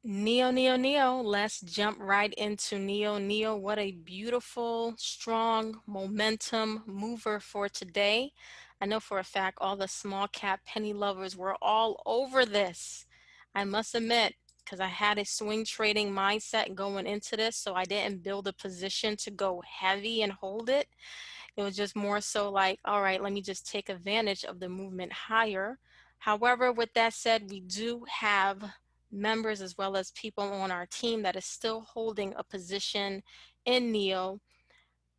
NIO. Let's jump right into NIO. What a beautiful, strong momentum mover for today. I know for a fact all the small cap penny lovers were all over this. I must admit, because I had a swing trading mindset going into this, so I didn't build a position to go heavy and hold it. It was just more so like, all right, let me just take advantage of the movement higher. However, with that said, we do have members as well as people on our team that is still holding a position in NIO.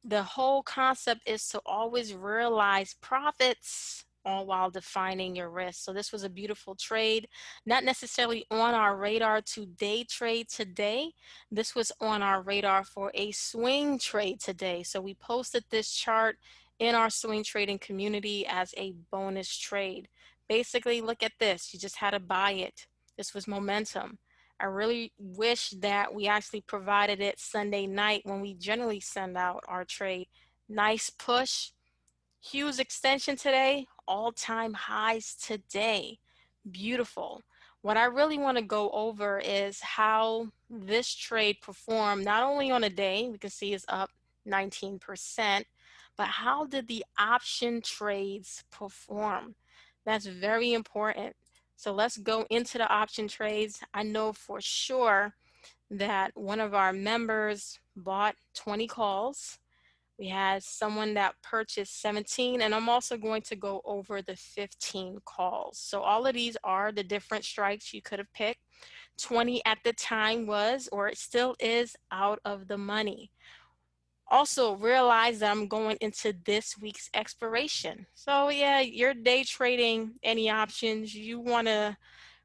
The whole concept is to always realize profits all while defining your risk. So this was a beautiful trade, not necessarily on our radar to day trade today. This was on our radar for a swing trade today. So we posted this chart in our swing trading community as a bonus trade. Basically, look at this. You just had to buy it. This was momentum. I really wish that we actually provided it Sunday night when we generally send out our trade. Nice push, huge extension today, all-time highs today. Beautiful. What I really want to go over is how this trade performed not only on a day, we can see is up 19%, but how did the option trades perform? That's very important. So let's go into the option trades. I know for sure that one of our members bought 20 calls. We had someone that purchased 17, and I'm also going to go over the 15 calls. So all of these are the different strikes you could have picked. 20 at the time was, or it still is, out of the money. Also realize that I'm going into this week's expiration. So yeah, you're day trading any options. You want to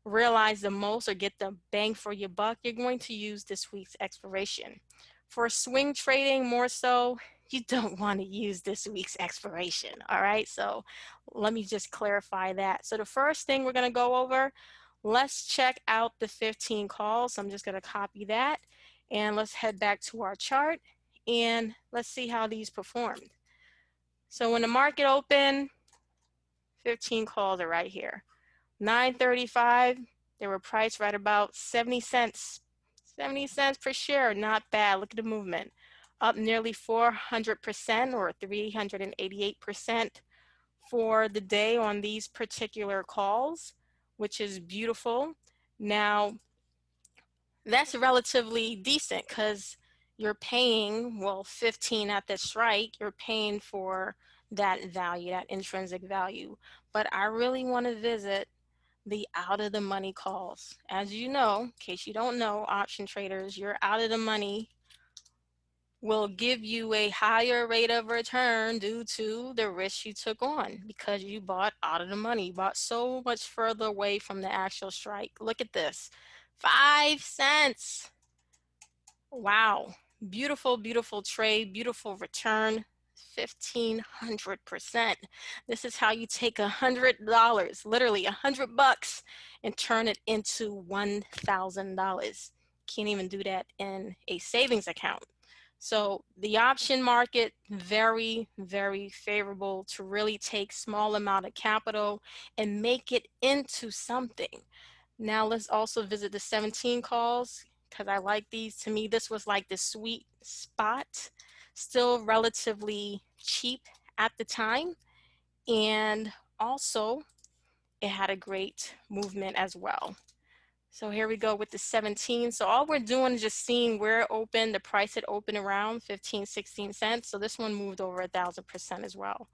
realize the most or get the bang for your buck, you're going to use this week's expiration. For swing trading, more so, you don't want to use this week's expiration. All right, so let me just clarify that. So the first thing we're going to go over, let's check out the 15 calls. So I'm just going to copy that and let's head back to our chart and let's see how these performed. So when the market opened, 15 calls are right here. 9.35, they were priced right about 70 cents. 70 cents per share, not bad. Look at the movement. Up nearly 400% or 388% for the day on these particular calls, which is beautiful. Now, that's relatively decent because you're paying, well, 15 at the strike, you're paying for that value, that intrinsic value. But I really want to visit the out of the money calls. As you know, in case you don't know, option traders, your out of the money will give you a higher rate of return due to the risk you took on because you bought out of the money. You bought so much further away from the actual strike. Look at this. 5 cents. Wow. Beautiful, beautiful trade, beautiful return. 1,500%. This is how you take $100, literally $100, and turn it into $1,000. Can't even do that in a savings account. So the option market, very, very favorable to really take small amount of capital and make it into something. Now let's also visit the 17 calls because I like these. To me, this was like the sweet spot, still relatively cheap at the time. And also it had a great movement as well. So here we go with the 17. So all we're doing is just seeing where it opened, the price it opened around 15, 16 cents. So this one moved over 1,000% as well.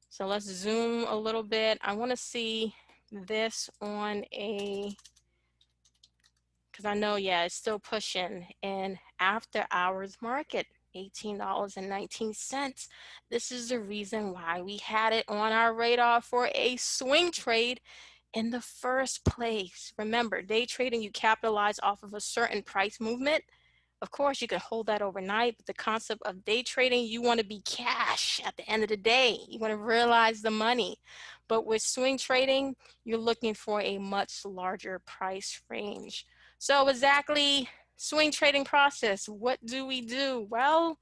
So let's zoom a little bit. I want to see this on a, because I know, yeah, it's still pushing in after hours market, $18.19. This is the reason why we had it on our radar for a swing trade in the first place. Remember, day trading, you capitalize off of a certain price movement. Of course, you can hold that overnight, but the concept of day trading, you want to be cash at the end of the day. You want to realize the money. But with swing trading, you're looking for a much larger price range. So exactly, swing trading process, what do we do? Well,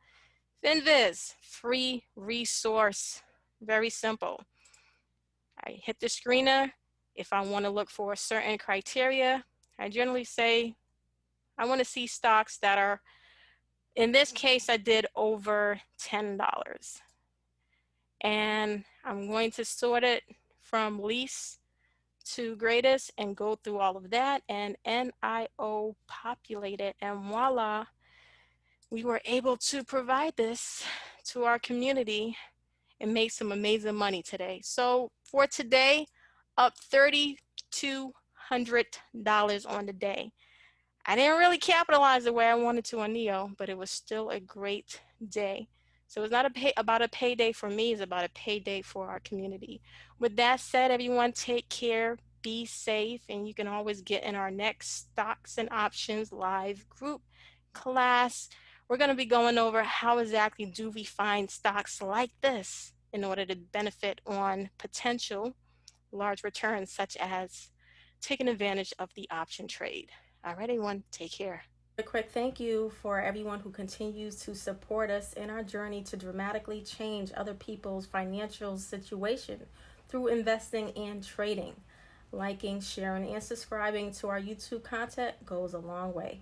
Finviz, free resource, very simple. I hit the screener. If I want to look for a certain criteria, I generally say I want to see stocks that are, in this case, I did over $10. And I'm going to sort it from least to greatest and go through all of that, and NIO populated, and voila, we were able to provide this to our community and make some amazing money today. So for today, up $3,200 on the day. I didn't really capitalize the way I wanted to on NIO, but it was still a great day. So it's not about a payday for me, it's about a payday for our community. With that said, everyone, take care, be safe, and you can always get in our next Stocks and Options live group class. We're going to be going over how exactly do we find stocks like this in order to benefit on potential large returns, such as taking advantage of the option trade. All right, everyone, take care. A quick thank you for everyone who continues to support us in our journey to dramatically change other people's financial situation through investing and trading. Liking, sharing, and subscribing to our YouTube content goes a long way.